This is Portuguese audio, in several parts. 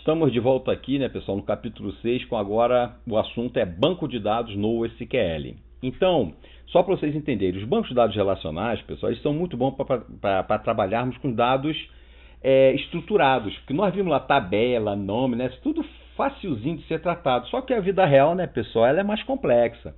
Estamos de volta aqui, né, pessoal, no capítulo 6, com agora o assunto é banco de dados no SQL. Então, só para vocês entenderem, os bancos de dados relacionais, pessoal, eles são muito bons para trabalharmos com dados estruturados, porque nós vimos lá tabela, nome, né, tudo facilzinho de ser tratado, só que a vida real, né, pessoal, ela é mais complexa.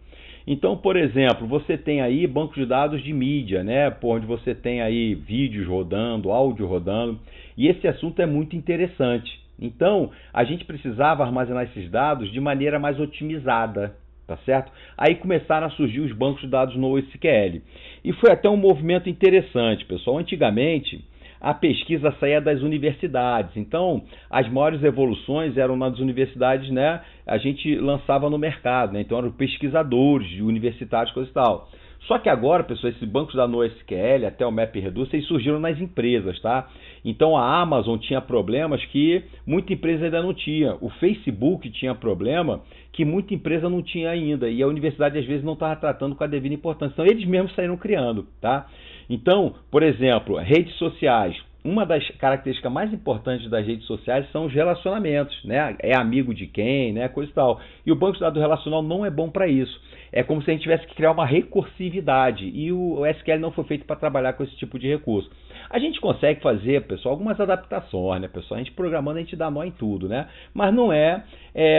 Então, por exemplo, você tem aí banco de dados de mídia, né, onde você tem aí vídeos rodando, áudio rodando, e esse assunto é muito interessante. Então, a gente precisava armazenar esses dados de maneira mais otimizada, tá certo? Aí começaram a surgir os bancos de dados no SQL. E foi até um movimento interessante, pessoal. Antigamente, a pesquisa saía das universidades. Então, as maiores evoluções eram nas universidades, né? A gente lançava no mercado, né? Então, eram pesquisadores, universitários, coisa e tal. Só que agora, pessoal, esses bancos da NoSQL, até o MapReduce, eles surgiram nas empresas, tá? Então, a Amazon tinha problemas que muita empresa ainda não tinha. O Facebook tinha problema que muita empresa não tinha ainda. E a universidade, às vezes, não estava tratando com a devida importância. Então, eles mesmos saíram criando, tá? Então, por exemplo, redes sociais. Uma das características mais importantes das redes sociais são os relacionamentos, né? É amigo de quem, né? Coisa e tal. E o banco de dados relacional não é bom para isso. É como se a gente tivesse que criar uma recursividade. E o SQL não foi feito para trabalhar com esse tipo de recurso. A gente consegue fazer, pessoal, algumas adaptações, né, pessoal? A gente programando, a gente dá nó em tudo, né? Mas não é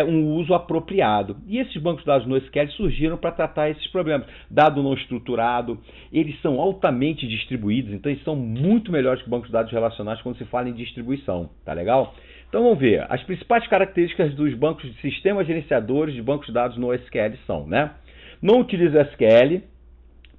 um uso apropriado. E esses bancos de dados no SQL surgiram para tratar esses problemas. Dado não estruturado, eles são altamente distribuídos, então eles são muito melhores que bancos de dados relacionais quando se fala em distribuição, tá legal? Então vamos ver, as principais características dos bancos de sistemas gerenciadores de bancos de dados no SQL são, né? Não utilizam SQL,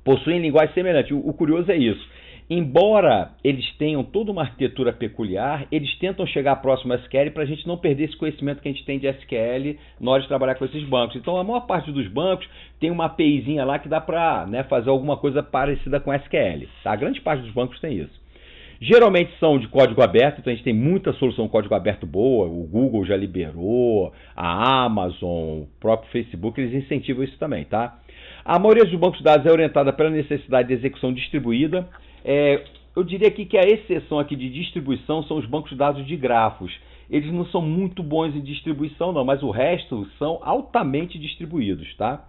possuem linguagem semelhante. O curioso é isso. Embora eles tenham toda uma arquitetura peculiar, eles tentam chegar próximo ao SQL para a gente não perder esse conhecimento que a gente tem de SQL na hora de trabalhar com esses bancos. Então, a maior parte dos bancos tem uma APIzinha lá que dá para, né, fazer alguma coisa parecida com SQL. Tá? A grande parte dos bancos tem isso. Geralmente são de código aberto, então a gente tem muita solução código aberto boa, o Google já liberou, a Amazon, o próprio Facebook, eles incentivam isso também, tá? A maioria dos bancos de dados é orientada pela necessidade de execução distribuída. Eu diria aqui que a exceção aqui de distribuição são os bancos de dados de grafos. Eles não são muito bons em distribuição não, mas o resto são altamente distribuídos, tá?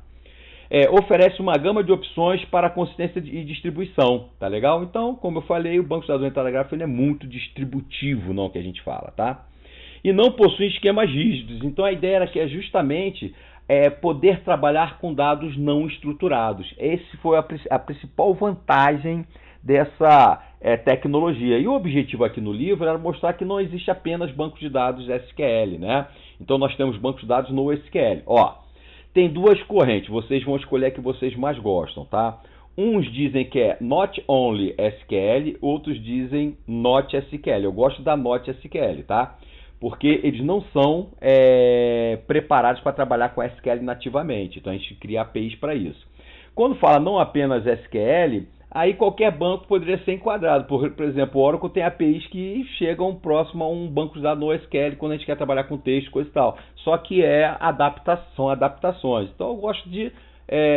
Oferece uma gama de opções para consistência e distribuição, tá legal? Então, como eu falei, o banco de dados orientado a gráfico ele é muito distributivo, não que a gente fala, tá? E não possui esquemas rígidos. Então, a ideia era que é justamente poder trabalhar com dados não estruturados. Essa foi a principal vantagem dessa tecnologia. E o objetivo aqui no livro era mostrar que não existe apenas bancos de dados SQL, né? Então, nós temos bancos de dados no SQL. Ó, tem duas correntes, vocês vão escolher a que vocês mais gostam, tá? Uns dizem que é Not Only SQL, outros dizem Not SQL. Eu gosto da Not SQL, tá? Porque eles não são preparados para trabalhar com SQL nativamente. Então a gente cria APIs para isso. Quando fala não apenas SQL, aí qualquer banco poderia ser enquadrado. Por exemplo, o Oracle tem APIs que chegam próximo a um banco de dados no SQL quando a gente quer trabalhar com texto, coisa e tal. Só que são adaptações. Então eu gosto de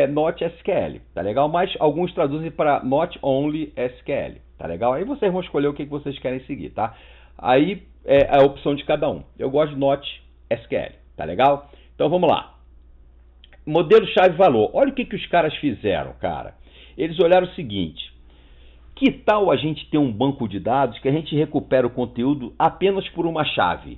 Not SQL, tá legal? Mas alguns traduzem para Not Only SQL, tá legal? Aí vocês vão escolher o que vocês querem seguir, tá? Aí é a opção de cada um. Eu gosto de Not SQL, tá legal? Então vamos lá. Modelo chave-valor. Olha o que os caras fizeram, cara. Eles olharam o seguinte: que tal a gente ter um banco de dados que a gente recupera o conteúdo apenas por uma chave?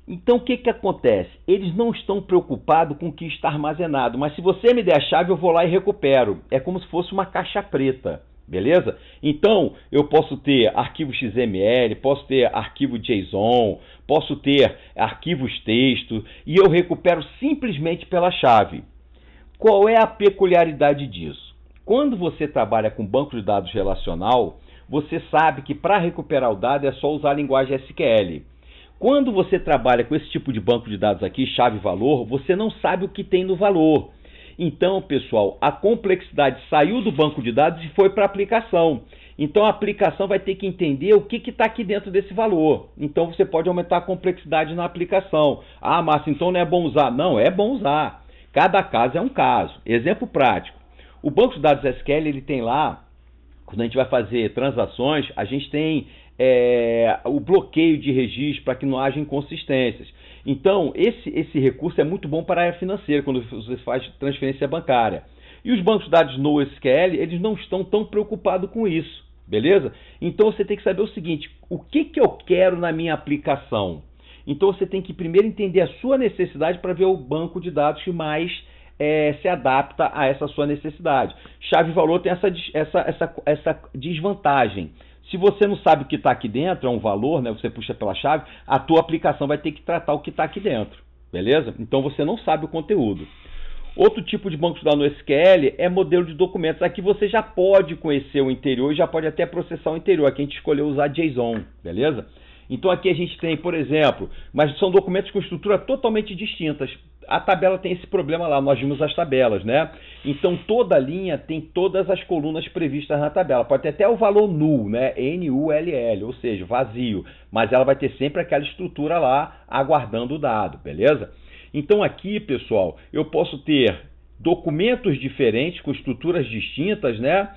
Então o que acontece? Eles não estão preocupados com o que está armazenado, mas se você me der a chave eu vou lá e recupero. É como se fosse uma caixa preta, beleza? Então eu posso ter arquivo XML, posso ter arquivo JSON, posso ter arquivos texto e eu recupero simplesmente pela chave. Qual é a peculiaridade disso? Quando você trabalha com banco de dados relacional, você sabe que para recuperar o dado é só usar a linguagem SQL. Quando você trabalha com esse tipo de banco de dados aqui, chave-valor, você não sabe o que tem no valor. Então, pessoal, a complexidade saiu do banco de dados e foi para a aplicação. Então, a aplicação vai ter que entender o que está aqui dentro desse valor. Então, você pode aumentar a complexidade na aplicação. Ah, Márcio, então não é bom usar? Não, é bom usar. Cada caso é um caso. Exemplo prático. O banco de dados SQL, ele tem lá, quando a gente vai fazer transações, a gente tem o bloqueio de registro, para que não haja inconsistências. Então, esse recurso é muito bom para a área financeira, quando você faz transferência bancária. E os bancos de dados NoSQL, eles não estão tão preocupados com isso, beleza? Então, você tem que saber o seguinte, o que eu quero na minha aplicação? Então, você tem que primeiro entender a sua necessidade para ver o banco de dados que mais se adapta a essa sua necessidade. Chave e valor tem essa desvantagem. Se você não sabe o que está aqui dentro, é um valor, né? Você puxa pela chave, a tua aplicação vai ter que tratar o que está aqui dentro, beleza? Então você não sabe o conteúdo. Outro tipo de banco de dados no SQL é modelo de documentos. Aqui você já pode conhecer o interior e já pode até processar o interior. Aqui a gente escolheu usar JSON, beleza? Então aqui a gente tem, por exemplo, mas são documentos com estrutura totalmente distintas. A tabela tem esse problema lá, nós vimos as tabelas, né? Então toda linha tem todas as colunas previstas na tabela. Pode ter até o valor null, né? N-U-L-L, ou seja, vazio. Mas ela vai ter sempre aquela estrutura lá aguardando o dado, beleza? Então aqui, pessoal, eu posso ter documentos diferentes com estruturas distintas, né?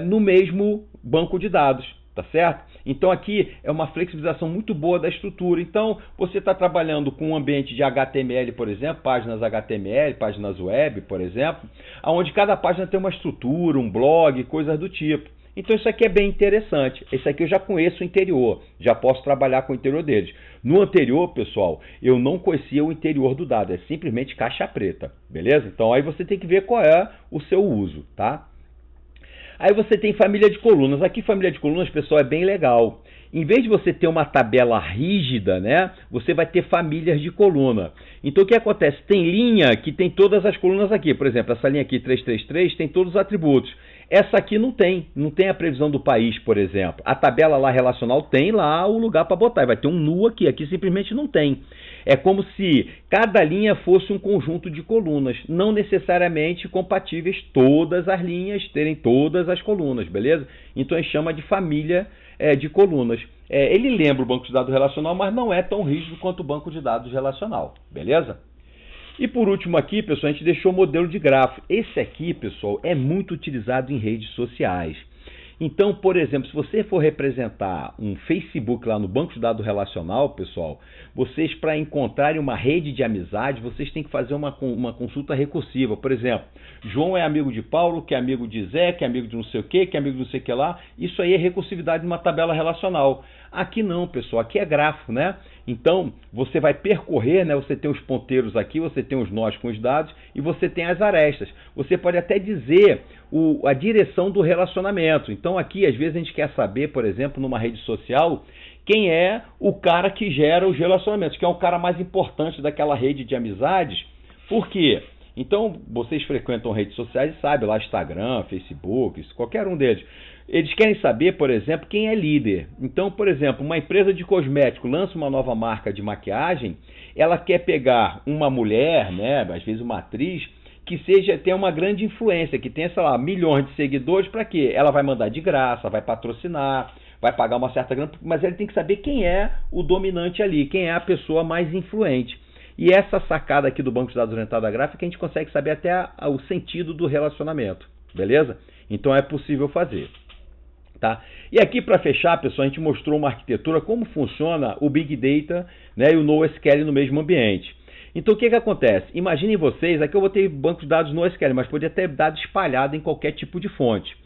No mesmo banco de dados, tá certo? Então aqui é uma flexibilização muito boa da estrutura. Então você está trabalhando com um ambiente de HTML, por exemplo, páginas HTML, páginas web, por exemplo, onde cada página tem uma estrutura, um blog, coisas do tipo. Então isso aqui é bem interessante. Esse aqui eu já conheço o interior, já posso trabalhar com o interior deles. No anterior, pessoal, eu não conhecia o interior do dado, é simplesmente caixa preta, beleza? Então aí você tem que ver qual é o seu uso, tá? Aí você tem família de colunas. Aqui família de colunas, pessoal, é bem legal. Em vez de você ter uma tabela rígida, né, você vai ter famílias de coluna. Então o que acontece? Tem linha que tem todas as colunas aqui. Por exemplo, essa linha aqui 333 tem todos os atributos. Essa aqui não tem a previsão do país, por exemplo. A tabela lá relacional tem lá o lugar para botar. Vai ter um nu aqui simplesmente não tem. É como se cada linha fosse um conjunto de colunas, não necessariamente compatíveis todas as linhas terem todas as colunas, beleza? Então a gente chama de família de colunas. Ele lembra o banco de dados relacional, mas não é tão rígido quanto o banco de dados relacional, beleza? E por último aqui, pessoal, a gente deixou o modelo de grafo. Esse aqui, pessoal, é muito utilizado em redes sociais. Então, por exemplo, se você for representar um Facebook lá no banco de dados relacional, pessoal, vocês, para encontrarem uma rede de amizade, vocês têm que fazer uma consulta recursiva. Por exemplo, João é amigo de Paulo, que é amigo de Zé, que é amigo de não sei o quê, que é amigo de não sei o que lá. Isso aí é recursividade numa tabela relacional. Aqui não, pessoal, aqui é grafo, né? Então, você vai percorrer, né? Você tem os ponteiros aqui, você tem os nós com os dados e você tem as arestas. Você pode até dizer a direção do relacionamento. Então, aqui, às vezes, a gente quer saber, por exemplo, numa rede social, quem é o cara que gera os relacionamentos, quem é o cara mais importante daquela rede de amizades. Por quê? Então, vocês frequentam redes sociais e sabem, lá Instagram, Facebook, qualquer um deles. Eles querem saber, por exemplo, quem é líder. Então, por exemplo, uma empresa de cosmético lança uma nova marca de maquiagem, ela quer pegar uma mulher, né, às vezes uma atriz, que tenha uma grande influência, que tenha, sei lá, milhões de seguidores, para quê? Ela vai mandar de graça, vai patrocinar, vai pagar uma certa grana, mas ele tem que saber quem é o dominante ali, quem é a pessoa mais influente. E essa sacada aqui do banco de dados orientado à gráfica, a gente consegue saber até o sentido do relacionamento, beleza? Então é possível fazer. Tá? E aqui, para fechar, pessoal, a gente mostrou uma arquitetura, como funciona o Big Data, né, e o NoSQL no mesmo ambiente. Então, o que acontece? Imaginem vocês, aqui eu vou ter banco de dados NoSQL, mas poderia ter dado espalhado em qualquer tipo de fonte.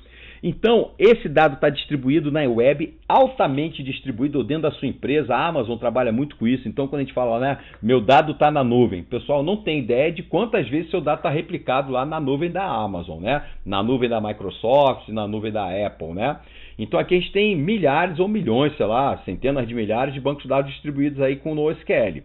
Então, esse dado está distribuído na web, altamente distribuído dentro da sua empresa. A Amazon trabalha muito com isso. Então, quando a gente fala, né, meu dado está na nuvem, pessoal, não tem ideia de quantas vezes seu dado está replicado lá na nuvem da Amazon, né? Na nuvem da Microsoft, na nuvem da Apple, né? Então, aqui a gente tem milhares ou milhões, sei lá, centenas de milhares de bancos de dados distribuídos aí com o NoSQL.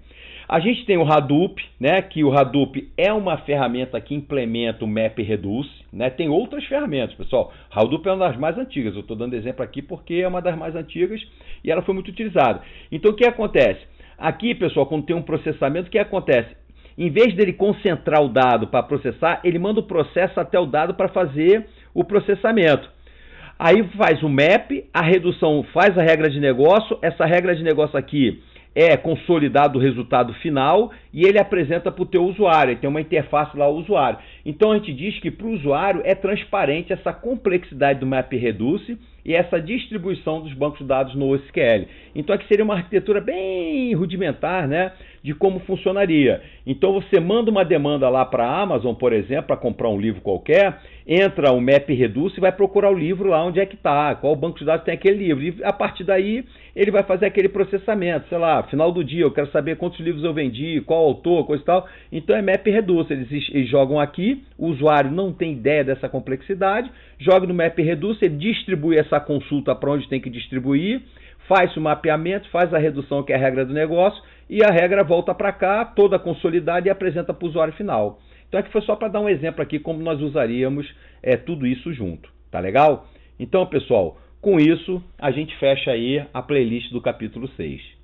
A gente tem o Hadoop, né, que o Hadoop é uma ferramenta que implementa o MapReduce, né? Tem outras ferramentas, pessoal. Hadoop é uma das mais antigas, eu estou dando exemplo aqui porque é uma das mais antigas e ela foi muito utilizada. Então, o que acontece? Aqui, pessoal, quando tem um processamento, o que acontece? Em vez dele concentrar o dado para processar, ele manda o processo até o dado para fazer o processamento. Aí faz o map, a redução faz a regra de negócio, essa regra de negócio aqui é consolidado o resultado final e ele apresenta para o teu usuário, ele tem uma interface lá ao usuário. Então a gente diz que para o usuário é transparente essa complexidade do MapReduce e essa distribuição dos bancos de dados no SQL. Então aqui seria uma arquitetura bem rudimentar, né, de como funcionaria. Então você manda uma demanda lá para a Amazon, por exemplo, para comprar um livro qualquer, entra o MapReduce e vai procurar o livro lá onde é que está, qual banco de dados tem aquele livro. E a partir daí ele vai fazer aquele processamento, sei lá, final do dia, eu quero saber quantos livros eu vendi, qual autor, coisa e tal. Então é MapReduce, eles jogam aqui, o usuário não tem ideia dessa complexidade, joga no MapReduce, ele distribui essa consulta para onde tem que distribuir, faz o mapeamento, faz a redução, que é a regra do negócio, e a regra volta para cá, toda consolidada, e apresenta para o usuário final. Então aqui foi só para dar um exemplo aqui como nós usaríamos tudo isso junto, tá legal? Então, pessoal, com isso a gente fecha aí a playlist do capítulo 6.